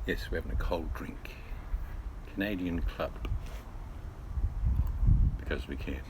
Yes, we're having a cold drink. Canadian Club. Because we can.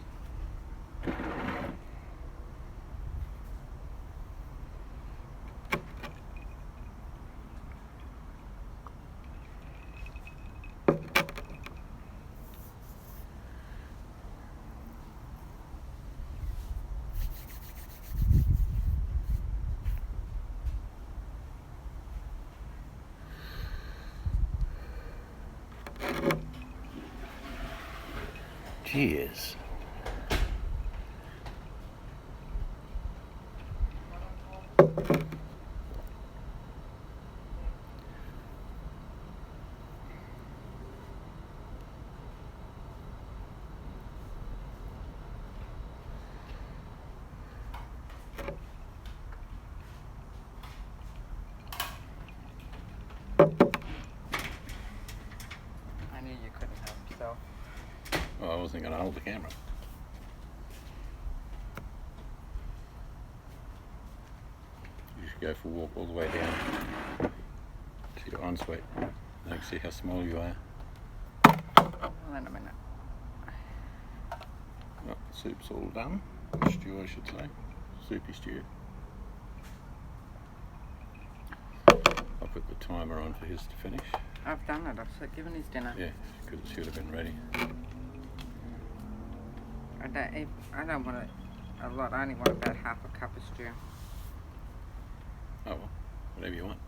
Cheers. I knew you couldn't help yourself. Well, I wasn't going to hold the camera. You should go for a walk all the way down to your ensuite. You can see how small you are. Hold on a minute. Oh, the soup's all done. Stew, I should say. Soupy stew. I'll put the timer on for his to finish. I've done it. I've given his dinner. Yeah, because it should have been ready. I don't want a lot. I only want about half a cup of stew. Oh well, whatever you want.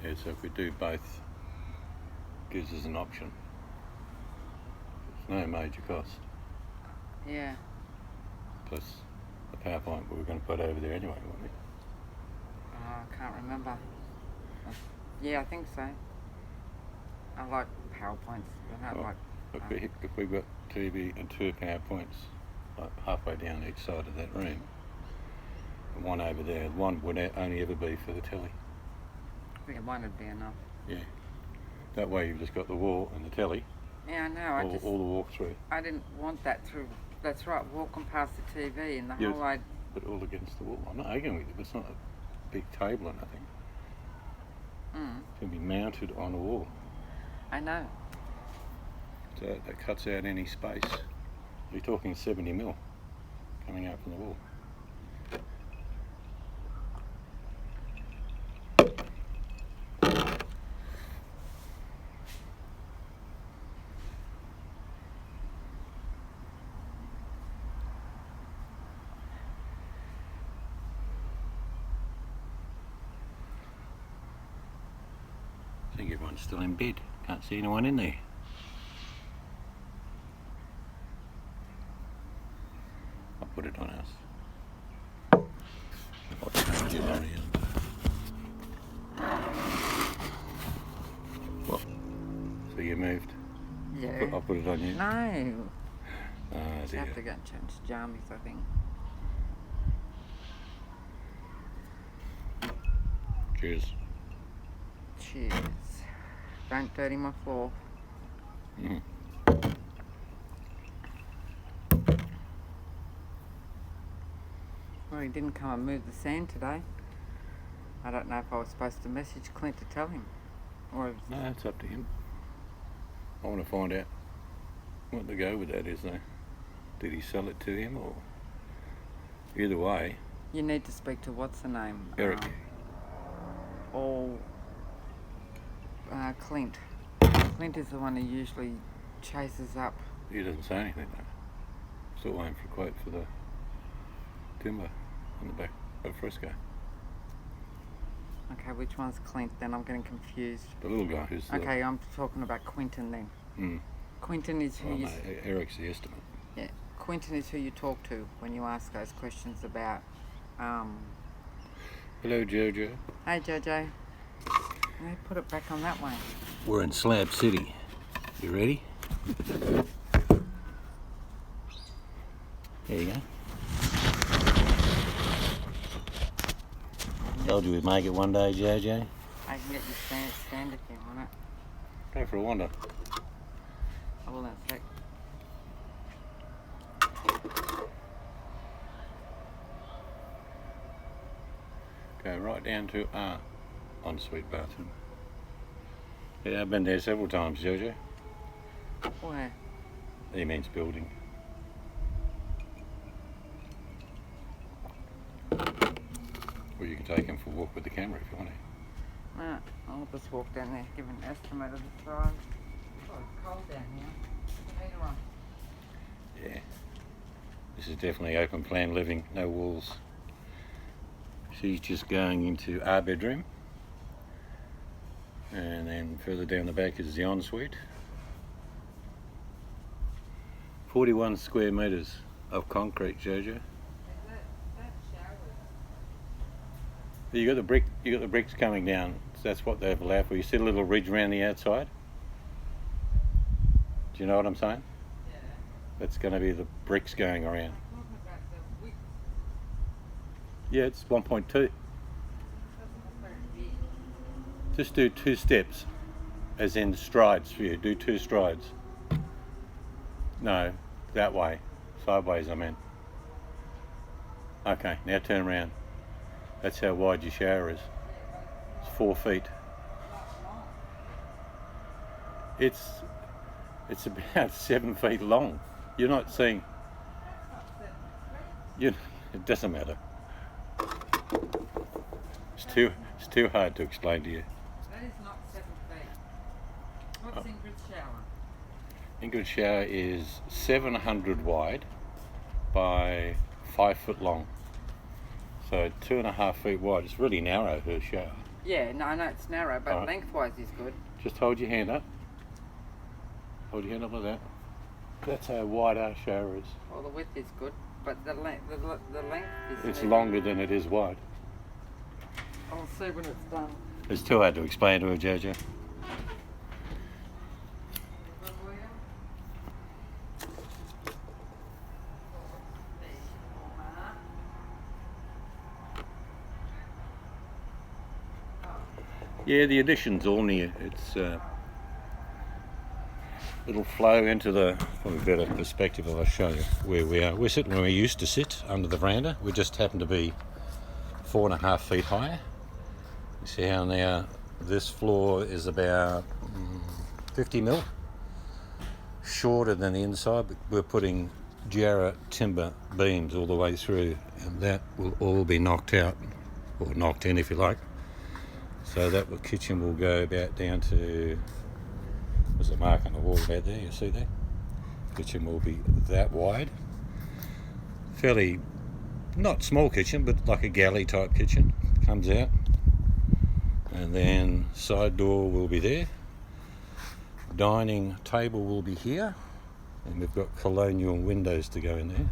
Yeah, so if we do both, gives us an option. It's no major cost. Yeah. Plus the PowerPoint we were going to put over there anyway, weren't we? Oh, I can't remember. Yeah, I think so. I like PowerPoints. I don't like. If we've got TV and two PowerPoints like halfway down each side of that room, and one over there, one would only ever be for the telly. I think one would be enough. Yeah. That way you've just got the wall and the telly. Yeah, I know. All the walk through. I didn't want that through. That's right, walking past the TV and the Yes, whole wide. but all against the wall. I'm not arguing with you, but it's not a big table or nothing. It can be mounted on a wall. I know. So that cuts out any space. You're talking 70mm coming out from the wall. I think everyone's still in bed. Can't see anyone in there. I'll put it on us. I'll change it around. What? So you moved? Yeah. I'll put it on you? No. Oh I dear. have to go and change jammies, I think. Cheers. Cheers. Don't dirty my floor. Mm. Well, he didn't come and move the sand today. I don't know if I was supposed to message Clint to tell him. Or if No, it's up to him. I want to find out what the go with that is though. Did he sell it to him or... Either way... you need to speak to what's the name? Eric. Or Clint. Clint is the one who usually chases up. He doesn't say anything though. Still waiting for a quote for the timber on the back of Frisco. Okay, which one's Clint then? I'm getting confused. The little guy who's the... Okay, I'm talking about Quinton then. Quentin is who Oh, you... no, Eric's the estimate. Yeah, Quentin is who you talk to when you ask those questions about... Hello, Jojo. Hey, Jojo. They put it back on that way. We're in Slab City. You ready? There you go. Told you we'd make it one day, Jojo. I can get you stand if you want it. Go for a wander. I will in a sec. Go right down to our ensuite bathroom. Yeah, I've been there several times, Jojo. Where? He means building. Or you can take him for a walk with the camera if you want to. Right, I'll just walk down there, give an estimate of the size. Oh, it's cold down here. Put the heater on. Yeah. This is definitely open plan living, no walls. She's just going into our bedroom. And then further down the back is the ensuite. 41 square metres of concrete, Jojo. That shower. You got the bricks coming down. So that's what they've allowed for. You see a little ridge around the outside? Do you know what I'm saying? Yeah. That's going to be the bricks going around. I'm talking about the width. Yeah, it's 1.2. Doesn't look very big. Just do 2 steps, as in strides for you. Do 2 strides. No, that way. Sideways, I mean. Okay, now turn around. That's how wide your shower is. It's 4 feet. It's about 7 feet long. You're not seeing. You. It doesn't matter. It's too hard to explain to you. That is not 7 feet. What's Ingrid's shower? Ingrid's shower is 700 wide by 5 foot long. So 2.5 feet wide. It's really narrow, her shower. Yeah, no, I know it's narrow, but Alright. lengthwise is good. Just hold your hand up. Hold your hand up like that. That's how wide our shower is. Well, the width is good, but the length is... It's longer than it is wide. I'll see when it's done. It's too hard to explain to her, Jojo. Yeah, the addition's all near. It'll flow into the, from a better perspective if I show you where we are. We're sitting where we used to sit, under the veranda. We just happen to be 4.5 feet higher. You see how now this floor is about 50 mil shorter than the inside, but we're putting Jarrah timber beams all the way through, and that will all be knocked out, or knocked in if you like. So that kitchen will go about down to, there's a mark on the wall about there, you see there? Kitchen will be that wide. Fairly, not small kitchen, but like a galley type kitchen. Comes out. And then side door will be there. Dining table will be here. And we've got colonial windows to go in there.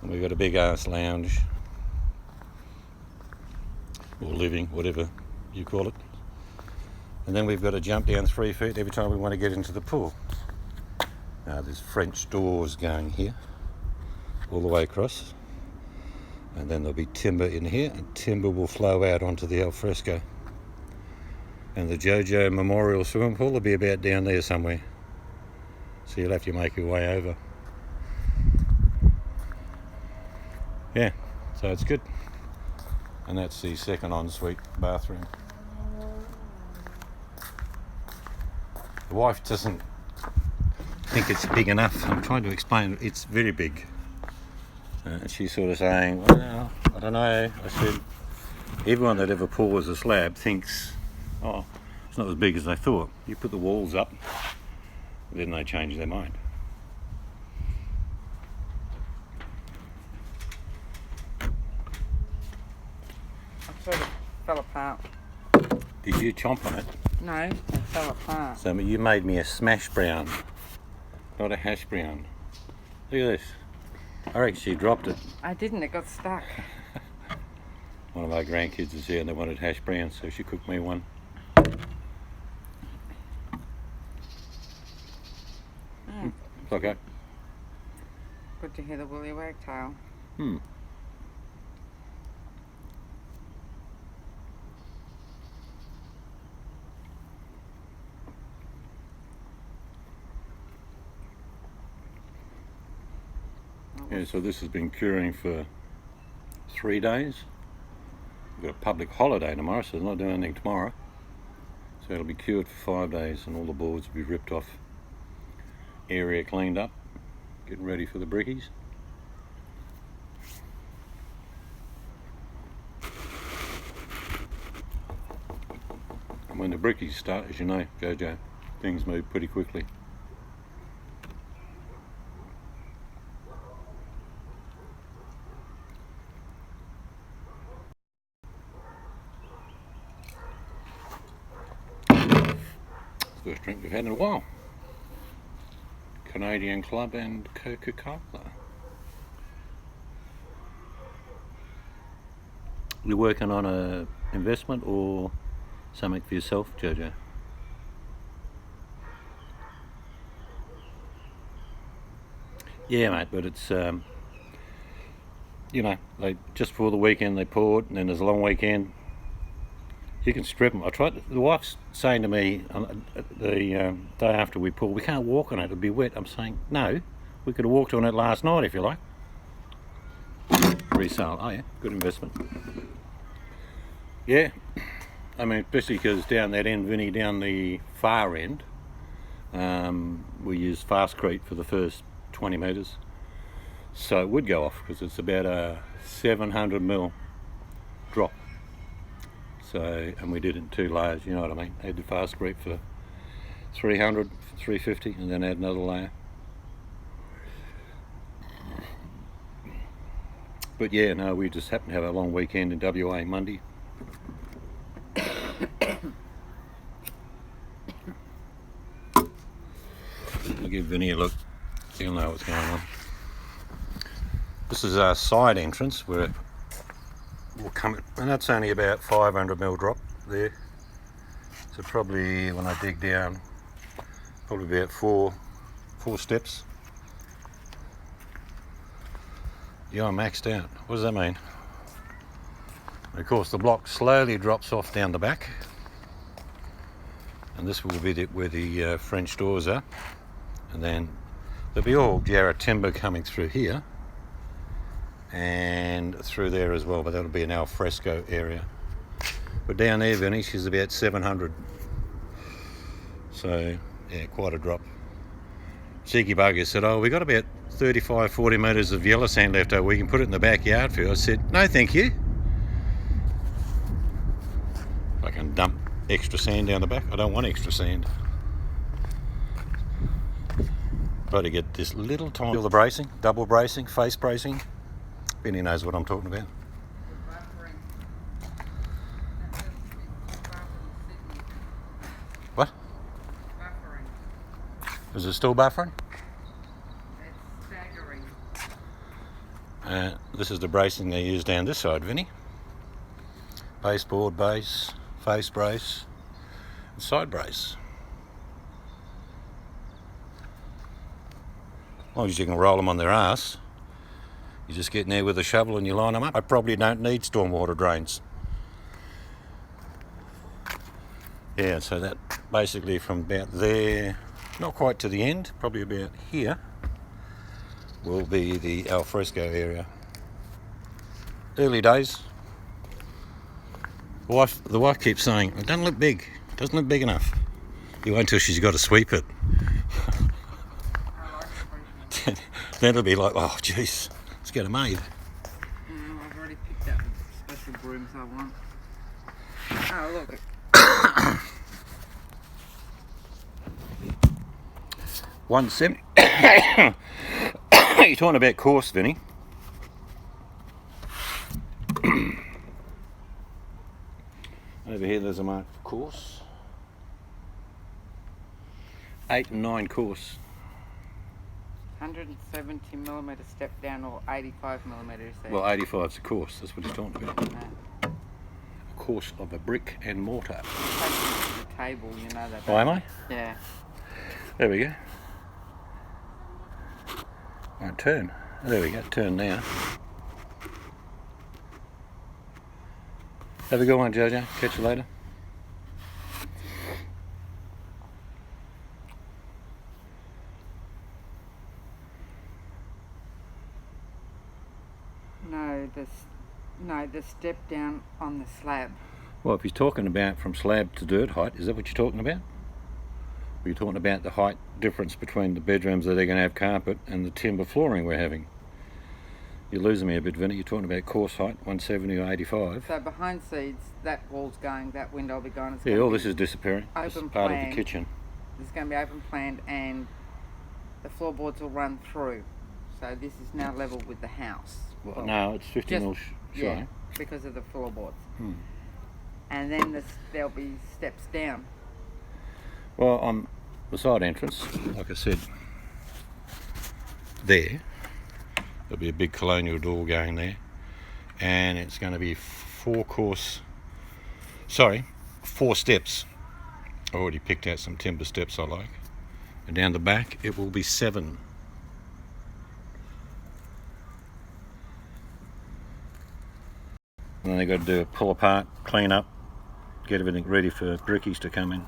And we've got a big ass lounge. Or living, whatever you call it. And then we've got to jump down 3 feet every time we want to get into the pool. Now there's French doors going here, all the way across. And then there'll be timber in here, and timber will flow out onto the alfresco. And the JoJo Memorial Swimming Pool will be about down there somewhere. So you'll have to make your way over. Yeah, so it's good. And that's the second ensuite bathroom. The wife doesn't think it's big enough. I'm trying to explain it's very big. She's sort of saying, well, I don't know. I said, everyone that ever pours a slab thinks, oh, it's not as big as they thought. You put the walls up, then they change their mind. It sort of fell apart. Did you chomp on it? No, it fell apart. So you made me a smash brown Not a hash brown. Look at this. I reckon she dropped it. I didn't, it got stuck. One of our grandkids is here and they wanted hash brown, so she cooked me one. It's okay. Good to hear the woolly wagtail. Yeah, so this has been curing for 3 days. We've got a public holiday tomorrow, so they're not doing anything tomorrow. So it'll be cured for 5 days and all the boards will be ripped off, area cleaned up, getting ready for the brickies. And when the brickies start, as you know, Jojo, things move pretty quickly. First drink we've had in a while. Canadian Club and Coca-Cola. You working on a investment or something for yourself, Jojo? Yeah, mate, but it's you know, they just before the weekend they poured, and then there's a long weekend. You can strip them. I tried. The wife's saying to me the day after we pull, we can't walk on it. It'll be wet. I'm saying no. We could have walked on it last night if you like. Resale. Oh yeah, good investment. Yeah, I mean, especially because down that end, Vinny, down the far end, we use fastcrete for the first 20 metres, so it would go off because it's about a 700 ml drop. So, and we did it in 2 layers, you know what I mean. Add the fastcrete for 300, 350, and then add another layer. But yeah, no, we just happened to have a long weekend in WA Monday. I'll give Vinny a look, he'll know what's going on. This is our side entrance where we'll come, and that's only about 500 ml drop there. So probably when I dig down, probably about four steps. Yeah, I'm maxed out. What does that mean? Of course, the block slowly drops off down the back, and this will be where the French doors are, and then there'll be all Jarrah timber coming through here and through there as well, but that'll be an al fresco area. But down there, Vinny, she's about 700. So yeah, quite a drop. Cheeky bugger said, oh, we got about 35-40 metres of yellow sand left over, we can put it in the backyard for you. I said, no thank you. I can dump extra sand down the back. I don't want extra sand. Try to get this little tiny, feel the bracing, double bracing, face bracing. Benny knows what I'm talking about. What? Buffering. Is it still buffering? It's staggering. This is the bracing they use down this side, Vinny. Baseboard base, face brace, and side brace. As long as you can roll them on their ass. You just get in there with a shovel and you line them up. I probably don't need stormwater drains. Yeah, so that basically from about there, not quite to the end, probably about here, will be the al fresco area. Early days. The wife keeps saying, it doesn't look big, it doesn't look big enough. You wait until she's got to sweep it. Then it'll be like, oh jeez, let's get it made. I've already picked out the special brooms I want. Oh look. You're talking about coarse, Vinny. Over here there's a mark for coarse. 8 and 9 coarse. 170mm step down or 85mm, you said? Well, 85's a course, that's what he's talking about. No. A course of a brick and mortar. Take it to the table, you know that. Oh, am I? Yeah. There we go. Right, turn. There we go, turn now. Have a good one, Jojo. Catch you later. No, the step down on the slab. Well, if he's talking about from slab to dirt height, is that what you're talking about? Or you're talking about the height difference between the bedrooms that are going to have carpet and the timber flooring we're having? You're losing me a bit, Vinny. You're talking about course height, 170 or 85. So behind seeds, that wall's going, that window will be gone. It's Yeah, gonna all be this is disappearing. This is open part of plan. the kitchen. This is going to be open planned and the floorboards will run through. So this is now level with the house. Well, no, it's 50 mil shy. Yeah, because of the floorboards. Hmm. And then there'll be steps down. Well, on the side entrance, like I said, there'll be a big colonial door going there, and it's going to be 4 steps. I already picked out some timber steps I like, and down the back it will be 7. And then they've got to do a pull apart, clean up, get everything ready for brickies to come in.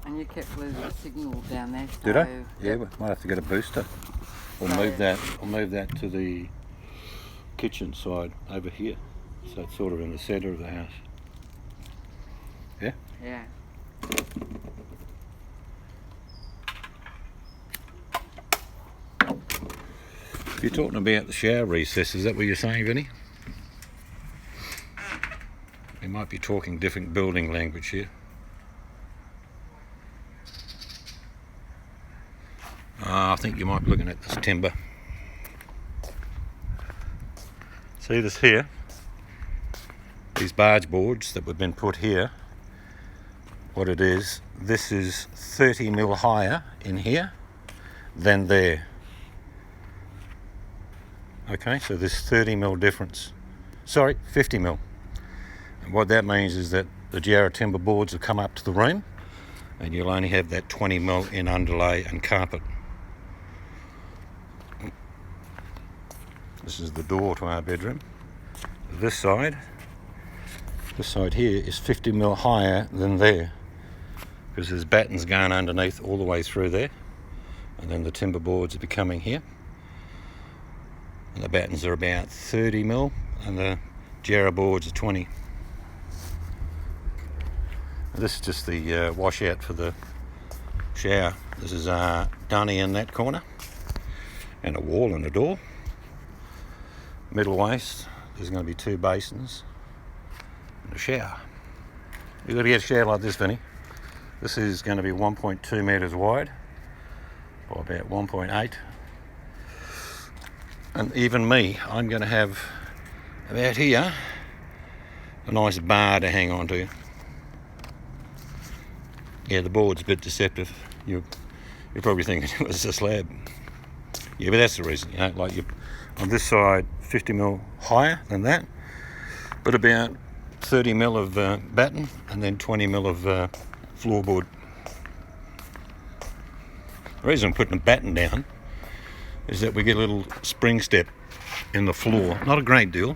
And you kept losing the signal down there. So Did I? Yeah, we might have to get a booster. Or move that to the kitchen side over here. So it's sort of in the centre of the house. Yeah? Yeah. If you're talking about the shower recess, is that what you're saying, Vinny? We might be talking different building language here. I think you might be looking at this timber. See this here? These barge boards that have been put here. What it is, this is 30 mil higher in here than there. Okay, so there's 30 mil difference. Sorry, 50 mil. And what that means is that the Jarrah timber boards will come up to the room and you'll only have that 20 mil in underlay and carpet. This is the door to our bedroom. This side here is 50 mil higher than there because there's battens going underneath all the way through there, and then the timber boards are coming here, and the battens are about 30 mil and the Jarrah boards are 20. And this is just the washout for the shower. This is dunny in that corner and a wall and a door. Middle waste, there's going to be 2 basins and a shower. You've got to get a shower like this, Vinny. This is going to be 1.2 metres wide by about 1.8. And even me, I'm going to have about here a nice bar to hang on to. Yeah, the board's a bit deceptive. You're probably thinking it was a slab. Yeah, but that's the reason, you know, like you on this side 50 mil higher than that, but about 30 mil of batten and then 20 mil of floorboard. The reason I'm putting a batten down is that we get a little spring step in the floor. Not a great deal.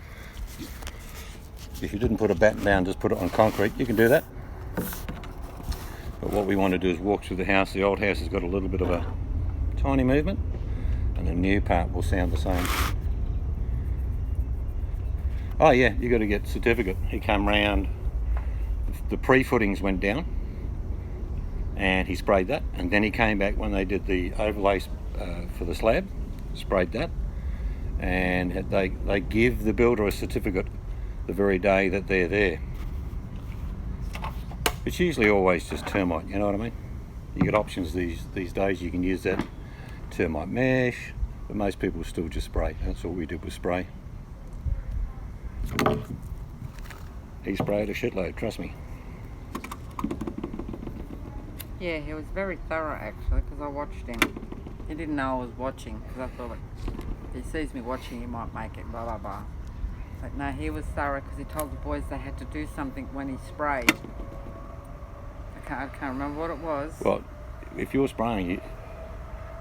If you didn't put a batten down, just put it on concrete, you can do that. But what we want to do is walk through the house. The old house has got a little bit of a tiny movement, and the new part will sound the same. Oh yeah, you got to get certificate. He came round, the pre-footings went down and he sprayed that, and then he came back when they did the overlays for the slab, sprayed that, and they give the builder a certificate the very day that they're there. It's usually always just termite, you know what I mean? You get options these days. You can use that termite mesh, but most people still just spray. That's all we did was spray. He sprayed a shitload, trust me. Yeah, he was very thorough actually, because I watched him. He didn't know I was watching because I thought if he sees me watching, he might make it, blah, blah, blah. But no, he was thorough because he told the boys they had to do something when he sprayed. I can't remember what it was. Well, if you're spraying,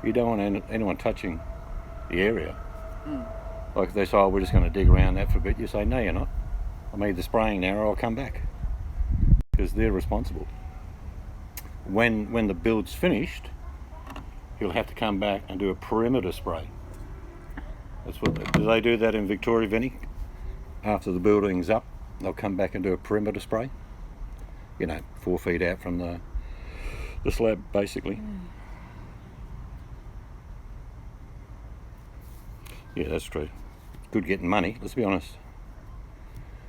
you don't want anyone touching the area. Like if they say, oh, we're just going to dig around that for a bit, you say, no, you're not. I'm either spraying now or I'll come back. Because they're responsible. When the build's finished, he'll have to come back and do a perimeter spray. Do they do that in Victoria, Vinny? After the building's up, they'll come back and do a perimeter spray. 4 feet out from the slab, basically. Yeah, that's true. Good getting money, let's be honest.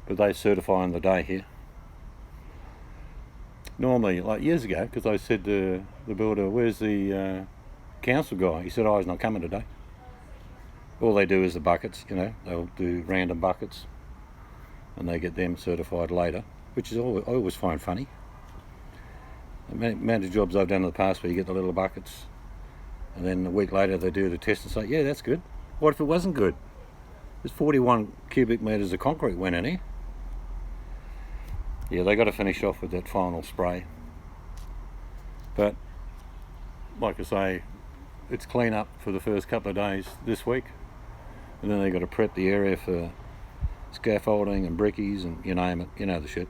But they certify on the day here. Normally, like years ago, because I said to the builder, where's the council guy? He said, oh, he's not coming today. All they do is the buckets, they'll do random buckets and they get them certified later, which is I always find funny. The amount of jobs I've done in the past where you get the little buckets and then a week later they do the test and say, yeah, that's good. What if it wasn't good? There's 41 cubic metres of concrete went in here. Yeah, they got to finish off with that final spray. But, like I say, it's clean up for the first couple of days this week. And then they got to prep the area for scaffolding and brickies and you name it, the shit.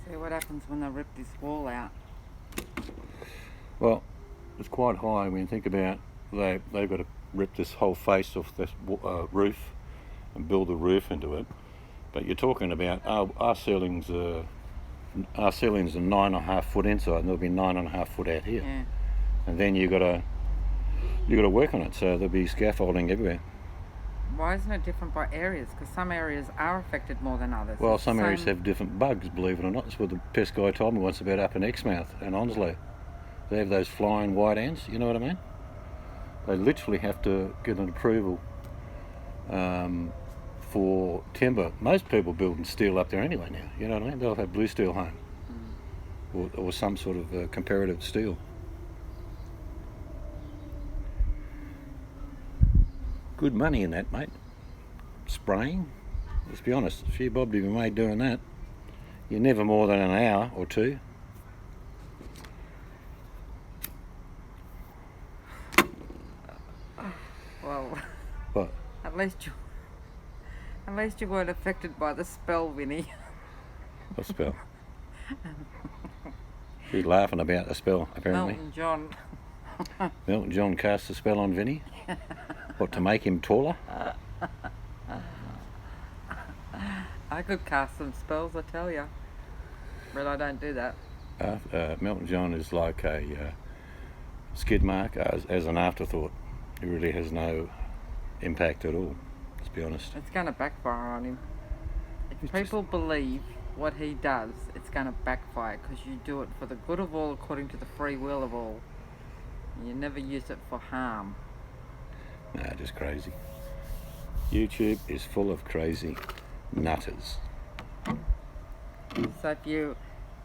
See what happens when they rip this wall out. Well, it's quite high when you think about they've got to rip this whole face off this roof and build the roof into it. But you're talking about our ceilings are 9.5 foot inside, and there'll be 9.5 foot out here. Yeah. And then you got to work on it, so there'll be scaffolding everywhere. Why isn't it different by areas? Because some areas are affected more than others. Well, some areas have different bugs, believe it or not. That's what the pest guy told me once about up in Exmouth and Onslow. They have those flying white ants, you know what I mean? They literally have to get an approval for timber. Most people building steel up there anyway now, you know what I mean? They'll have blue steel home or some sort of comparative steel. Good money in that, mate. Spraying, let's be honest, a few bob to be made doing that. You're never more than an hour or two. Well, What? at least you weren't affected by the spell, Vinny. What spell? She's laughing about the spell, apparently. Milton John cast a spell on Vinny. What, to make him taller? I could cast some spells, I tell you. But I don't do that. Milton John is like a skid mark as an afterthought. He really has no impact at all, let's be honest. It's going to backfire on him. If people believe what he does, it's going to backfire because you do it for the good of all according to the free will of all. You never use it for harm. No, just crazy. YouTube is full of crazy nutters. So if you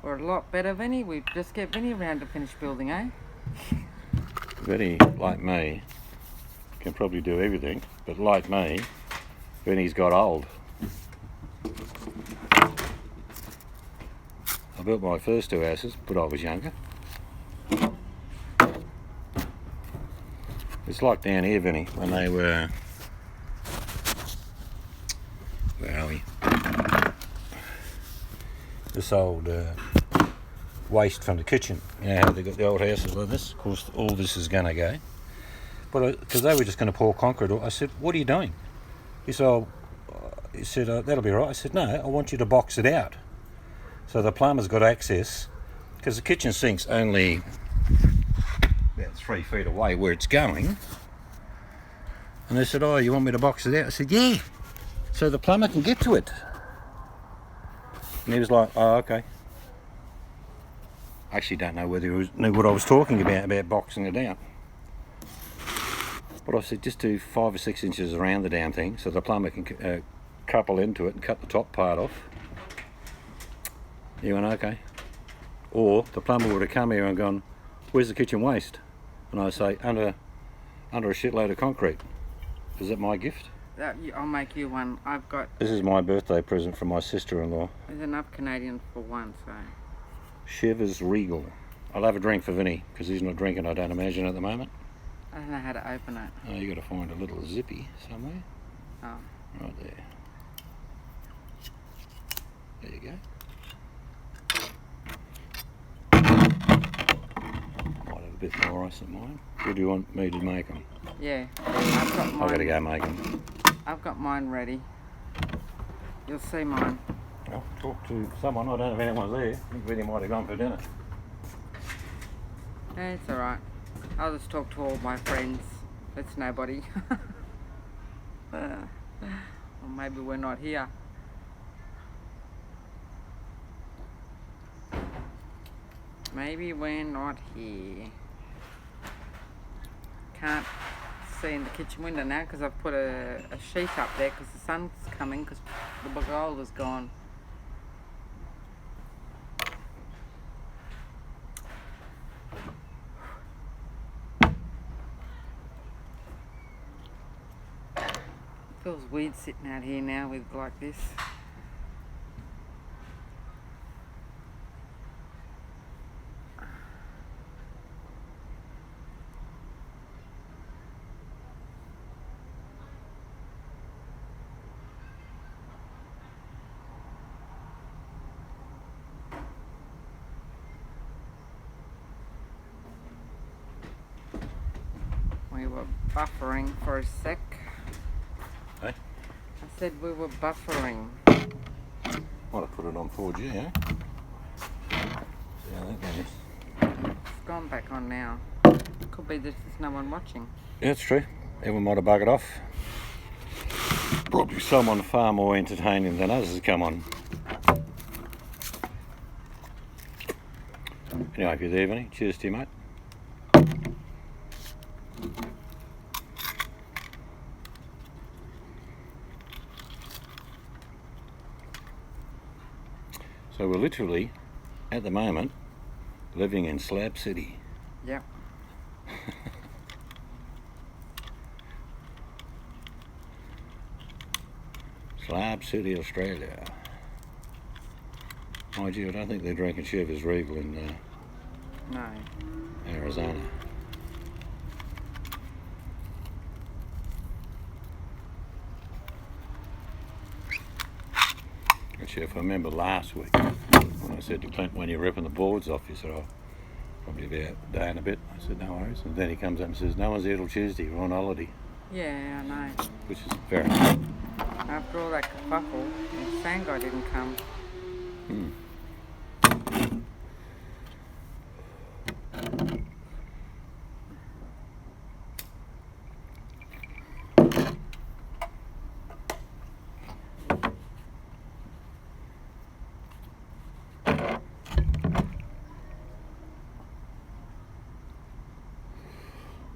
were a lot better, Vinny, we'd just get Vinny around to finish building, eh? Vinny, like me, can probably do everything, but like me, Vinny's got old. I built my first 2 houses, but I was younger. It's like down here, Vinny, when they were... Where are we? This old waste from the kitchen. You know how they got the old houses like this? Of course, all this is going to go. But because they were just going to pour concrete, I said, what are you doing? He said, that'll be right. I said, no, I want you to box it out. So the plumber's got access, because the kitchen sink's only about 3 feet away where it's going. And they said, oh, you want me to box it out? I said, yeah, so the plumber can get to it. And he was like, oh, okay. I actually don't know whether he knew what I was talking about boxing it out. But I said, just do 5 or 6 inches around the damn thing so the plumber can couple into it and cut the top part off. He went, okay. Or the plumber would have come here and gone, where's the kitchen waste? And I say, under a shitload of concrete. Is that my gift? I'll make you one. I've got... This is my birthday present from my sister-in-law. There's enough Canadian for one, so... Chivas Regal. I'll have a drink for Vinny, because he's not drinking, I don't imagine, at the moment. I don't know how to open it. Oh, you got to find a little zippy somewhere. Oh. Right there. There you go. Might have a bit more ice than mine. Or do you want me to make them? Yeah, I've got mine. I've got to go make them. I've got mine ready. You'll see mine. I'll talk to someone. I don't know if anyone's there. I think Vinny might have gone for dinner. Yeah, it's alright. I'll just talk to all my friends. It's nobody. Or maybe we're not here. Maybe we're not here. Can't see in the kitchen window now because I've put a sheet up there because the sun's coming because the bagola's gone. Feels weird sitting out here now with like this. We were buffering for a sec. Hey? I said we were buffering. Might have put it on 4G, eh? See how that goes. It's gone back on now. Could be that there's no one watching. Yeah, it's true. Everyone might have buggered off. Probably someone far more entertaining than us has come on. Anyway, if you're there, Vinny, cheers to you, mate. So we're literally, at the moment, living in Slab City. Yep. Slab City, Australia. Mind you, I don't think they're drinking Chivas Regal in No. Arizona. Actually, if I remember last week, when I said to Clint, when you're ripping the boards off, he said, oh, probably about a day and a bit. I said, no worries. And then he comes up and says, no one's here till Tuesday, we're on holiday. Yeah, I know. Which is fair enough. After all that kerfuffle, the sand guy didn't come.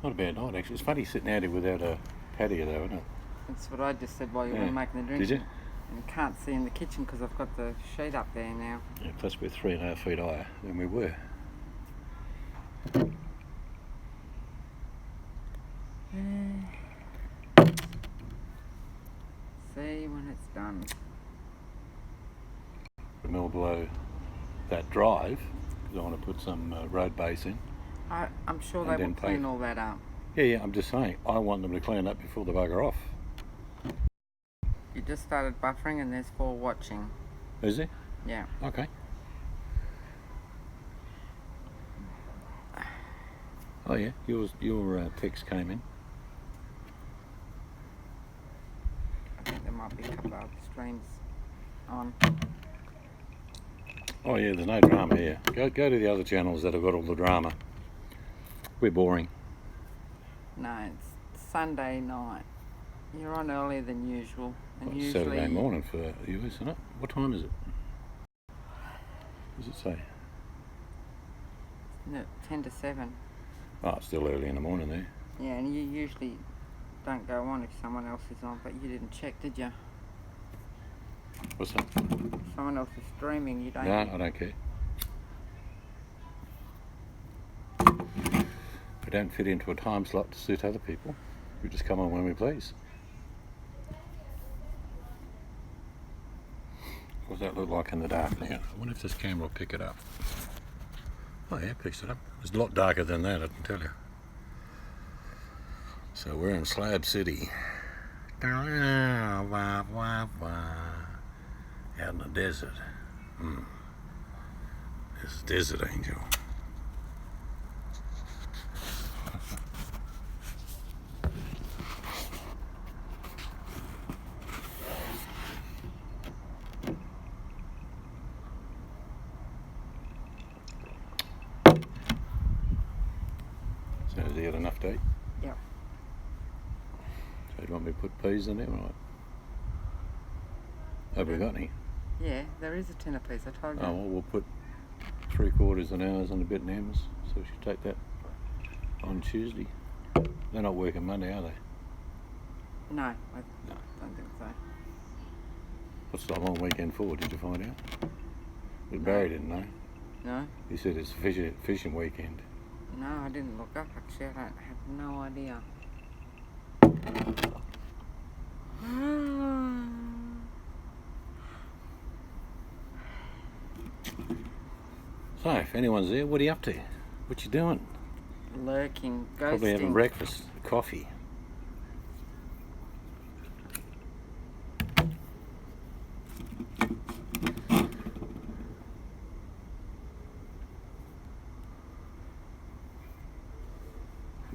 Not a bad night, actually. It's funny sitting out here without a patio, though, isn't it? That's what I just said while you Yeah. were making the drink. Did you? And you can't see in the kitchen because I've got the sheet up there now. Yeah, plus we're 3.5 feet higher than we were. See when it's done. The mill below that drive, because I want to put some road base in. I'm sure And they then will clean paint. all that up. Yeah, I'm just saying, I want them to clean up before they bugger off. You just started buffering and there's 4 watching. Is there? Yeah. Okay. Oh yeah, your text came in. I think there might be a couple of other streams on. Oh yeah, there's no drama here. Go to the other channels that have got all the drama. We're boring. No, it's Sunday night. You're on earlier than usual. And Well, it's usually Saturday morning for you, isn't it? What time is it? What does it say? No, 10 to 7. Oh, it's still early in the morning there. Yeah, and you usually don't go on if someone else is on, but you didn't check, did you? What's that? If someone else is streaming, you don't. No, I don't care. don't fit into a time slot to suit other people. We just come on when we please. What does that look like in the dark now? I wonder if this camera will pick it up. Oh yeah, it picks it up. It's a lot darker than that, I can tell you. So we're in Slab City. Out in the desert. This is Desert Angel. So has he had enough to eat? Yep. So do you want me to put peas in there? Right. Have we got any? Yeah, there is a tin of peas, I told you. Oh, well, we'll put 3/4 an hour and a bit in M's, so we should take that on Tuesday. They're not working Monday, are they? No, I don't think so. What's the long weekend for? Did you find out? But Barry didn't know. No? He said it's fishing weekend. No, I didn't look up actually. I have no idea. So, if anyone's there, what are you up to? What you doing? Lurking, ghosting. Probably having breakfast, coffee.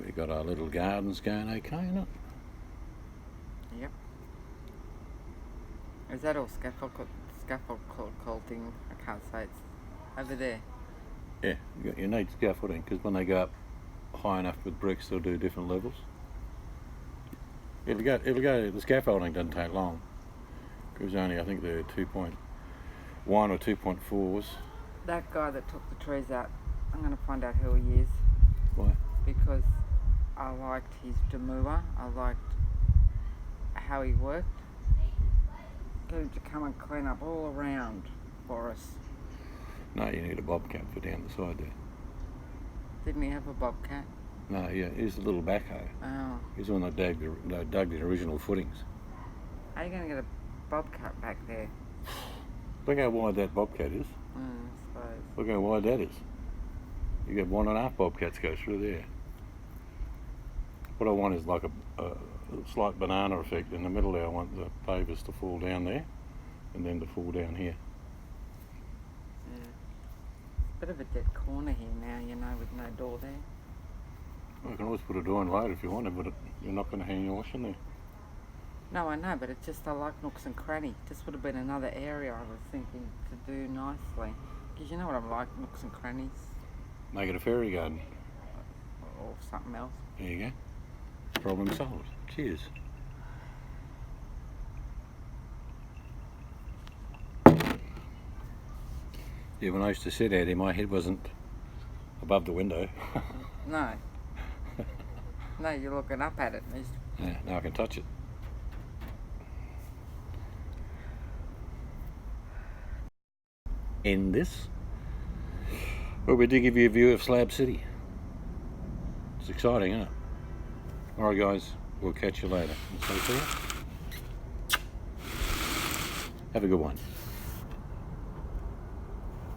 We got our little gardens going okay, innit? Yep. Is that all scaffolding? I can't say it's over there. Yeah, you need scaffolding because when they go up high enough with bricks, they'll do different levels. It'll go. The scaffolding doesn't take long. Because only I think they're 2.1 or 2.4s. That guy that took the trees out, I'm going to find out who he is. Why? Because I liked his demure. I liked how he worked. Get him to come and clean up all around for us. No, you need a bobcat for down the side there. Didn't he have a bobcat? No, yeah, here's the little backhoe. Oh. He's the one that dug the original footings. How are you going to get a bobcat back there? Look how wide that bobcat is. I suppose. Look how wide that is. You get 1.5 bobcats go through there. What I want is like a slight banana effect in the middle there. I want the pavers to fall down there and then to fall down here. Yeah. Bit of a dead corner here now, you know, with no door there. I can always put a door in later if you want to, but you're not going to hang your washing there. No, I know, but it's just I like nooks and cranny. This would have been another area I was thinking to do nicely. Because you know what I'm like, nooks and crannies. Make it a fairy garden. Or something else. There you go. Problem solved. Cheers. Yeah, when I used to sit out here, my head wasn't above the window. No. No, you're looking up at it. Yeah, now I can touch it. In this, well, we did give you a view of Slab City. It's exciting, isn't it? Alright guys, we'll catch you later. So, have a good one.